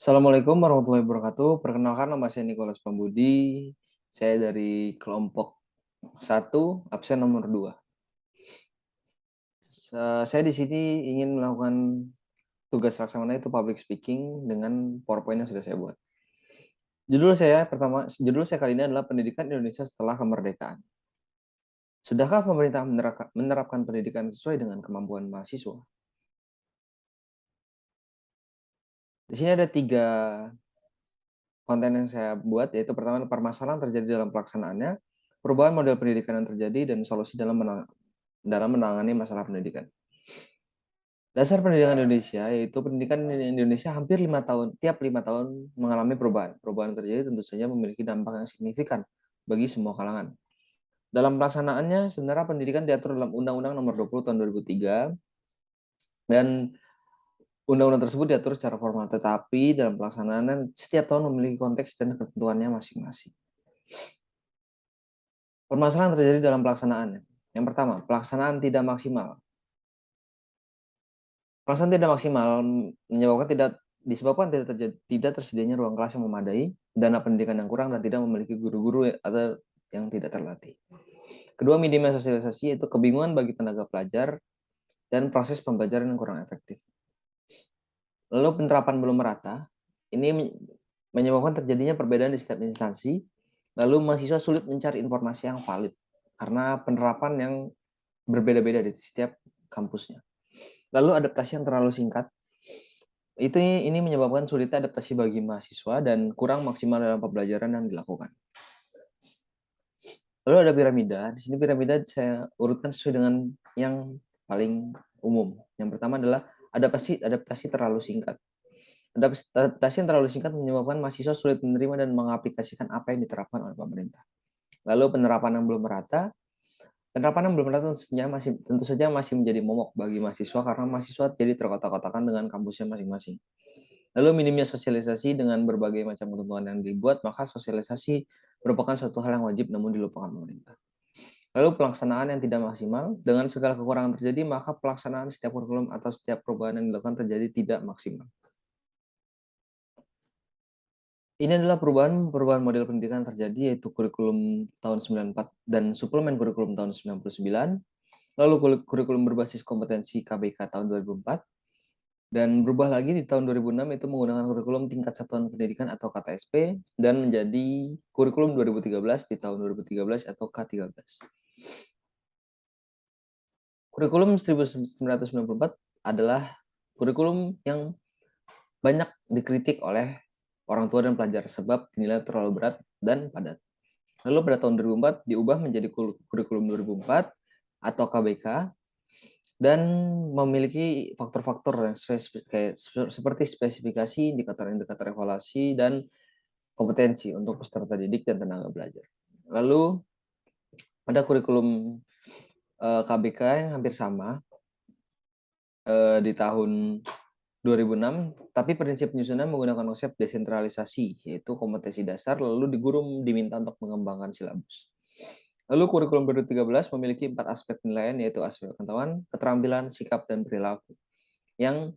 Assalamualaikum warahmatullahi wabarakatuh. Perkenalkan, nama saya Nicholas Pambudi. Saya dari kelompok 1, absen nomor 2. Saya di sini ingin melakukan tugas laksana itu public speaking dengan PowerPoint yang sudah saya buat. Judul saya kali ini adalah Pendidikan Indonesia setelah Kemerdekaan. Sudahkah pemerintah menerapkan pendidikan sesuai dengan kemampuan mahasiswa? Di sini ada 3 konten yang saya buat, yaitu pertama, permasalahan terjadi dalam pelaksanaannya, perubahan model pendidikan yang terjadi, dan solusi dalam menangani masalah pendidikan. Dasar pendidikan Indonesia, yaitu pendidikan Indonesia hampir 5 tahun, tiap 5 tahun mengalami perubahan. Perubahan terjadi tentu saja memiliki dampak yang signifikan bagi semua kalangan. Dalam pelaksanaannya, sebenarnya pendidikan diatur dalam Undang-Undang Nomor 20 Tahun 2003, dan undang-undang tersebut diatur secara formal, tetapi dalam pelaksanaan setiap tahun memiliki konteks dan ketentuannya masing-masing. Permasalahan terjadi dalam pelaksanaannya. Yang pertama, pelaksanaan tidak maksimal. Pelaksanaan tidak maksimal disebabkan tidak tersedianya ruang kelas yang memadai, dana pendidikan yang kurang, dan tidak memiliki guru-guru atau yang tidak terlatih. Kedua, minimnya sosialisasi, yaitu kebingungan bagi tenaga pelajar dan proses pembelajaran yang kurang efektif. Lalu penerapan belum merata, ini menyebabkan terjadinya perbedaan di setiap instansi, lalu mahasiswa sulit mencari informasi yang valid karena penerapan yang berbeda-beda di setiap kampusnya. Lalu adaptasi yang terlalu singkat, ini menyebabkan sulitnya adaptasi bagi mahasiswa dan kurang maksimal dalam pembelajaran yang dilakukan. Lalu ada piramida. Di sini piramida saya urutkan sesuai dengan yang paling umum. Yang pertama adalah adaptasi terlalu singkat. Adaptasi yang terlalu singkat menyebabkan mahasiswa sulit menerima dan mengaplikasikan apa yang diterapkan oleh pemerintah. Lalu penerapan yang belum merata. Penerapan yang belum merata tentu saja masih menjadi momok bagi mahasiswa karena mahasiswa jadi terkotak-kotakan dengan kampusnya masing-masing. Lalu minimnya sosialisasi dengan berbagai macam ketentuan yang dibuat, maka sosialisasi merupakan suatu hal yang wajib namun dilupakan pemerintah. Lalu pelaksanaan yang tidak maksimal, dengan segala kekurangan terjadi, maka pelaksanaan setiap kurikulum atau setiap perubahan yang dilakukan terjadi tidak maksimal. Ini adalah perubahan model pendidikan terjadi, yaitu kurikulum tahun 94 dan suplemen kurikulum tahun 99, lalu kurikulum berbasis kompetensi KBK tahun 2004, dan berubah lagi di tahun 2006 itu menggunakan kurikulum tingkat satuan pendidikan atau KTSP, dan menjadi kurikulum 2013 di tahun 2013 atau K13. Kurikulum 1994 adalah kurikulum yang banyak dikritik oleh orang tua dan pelajar sebab dinilai terlalu berat dan padat. Lalu pada tahun 2004 diubah menjadi kurikulum 2004 atau KBK dan memiliki faktor-faktor yang seperti spesifikasi, indikator-indikator evaluasi, dan kompetensi untuk peserta didik dan tenaga belajar. Lalu ada kurikulum KBK yang hampir sama di tahun 2006, tapi prinsip penyusunan menggunakan konsep desentralisasi, yaitu kompetensi dasar, lalu di guru diminta untuk mengembangkan silabus. Lalu kurikulum 2013 memiliki 4 aspek penilaian, yaitu aspek pengetahuan, keterampilan, sikap, dan perilaku, yang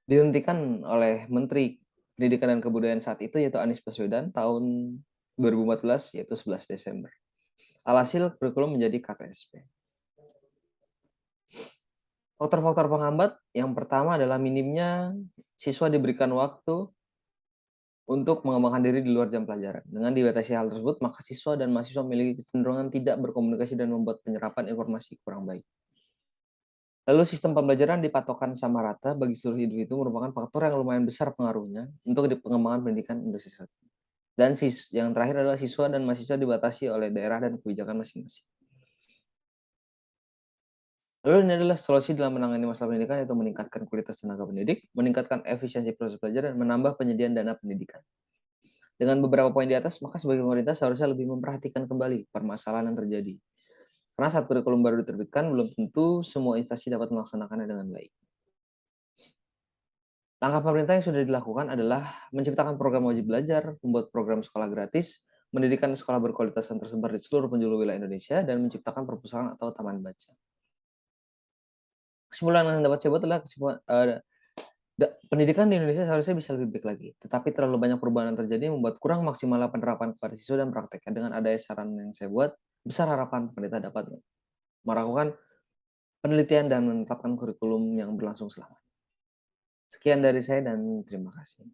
dihentikan oleh Menteri Pendidikan dan Kebudayaan saat itu, yaitu Anies Baswedan, tahun 2014, yaitu 11 Desember. Alhasil, kurikulum menjadi KTSP. Faktor-faktor penghambat, yang pertama adalah minimnya siswa diberikan waktu untuk mengembangkan diri di luar jam pelajaran. Dengan dibatasi hal tersebut, maka siswa dan mahasiswa memiliki kecenderungan tidak berkomunikasi dan membuat penyerapan informasi kurang baik. Lalu sistem pembelajaran dipatokkan sama rata bagi seluruh individu merupakan faktor yang lumayan besar pengaruhnya untuk pengembangan pendidikan Indonesia. Dan yang terakhir adalah siswa dan mahasiswa dibatasi oleh daerah dan kebijakan masing-masing. Lalu ini adalah solusi dalam menangani masalah pendidikan, yaitu meningkatkan kualitas tenaga pendidik, meningkatkan efisiensi proses belajar, dan menambah penyediaan dana pendidikan. Dengan beberapa poin di atas, maka sebagai pemerintah seharusnya lebih memperhatikan kembali permasalahan yang terjadi. Karena saat kurikulum baru diterbitkan, belum tentu semua instansi dapat melaksanakannya dengan baik. Langkah pemerintah yang sudah dilakukan adalah menciptakan program wajib belajar, membuat program sekolah gratis, mendirikan sekolah berkualitas yang tersebar di seluruh penjuru wilayah Indonesia, dan menciptakan perpustakaan atau taman baca. Kesimpulan yang dapat saya buat adalah Pendidikan di Indonesia seharusnya bisa lebih baik lagi, tetapi terlalu banyak perubahan yang terjadi membuat kurang maksimalnya penerapan kepada siswa dan prakteknya. Dengan adanya saran yang saya buat, besar harapan pemerintah dapat melakukan penelitian dan menetapkan kurikulum yang berlangsung selama. Sekian dari saya dan terima kasih.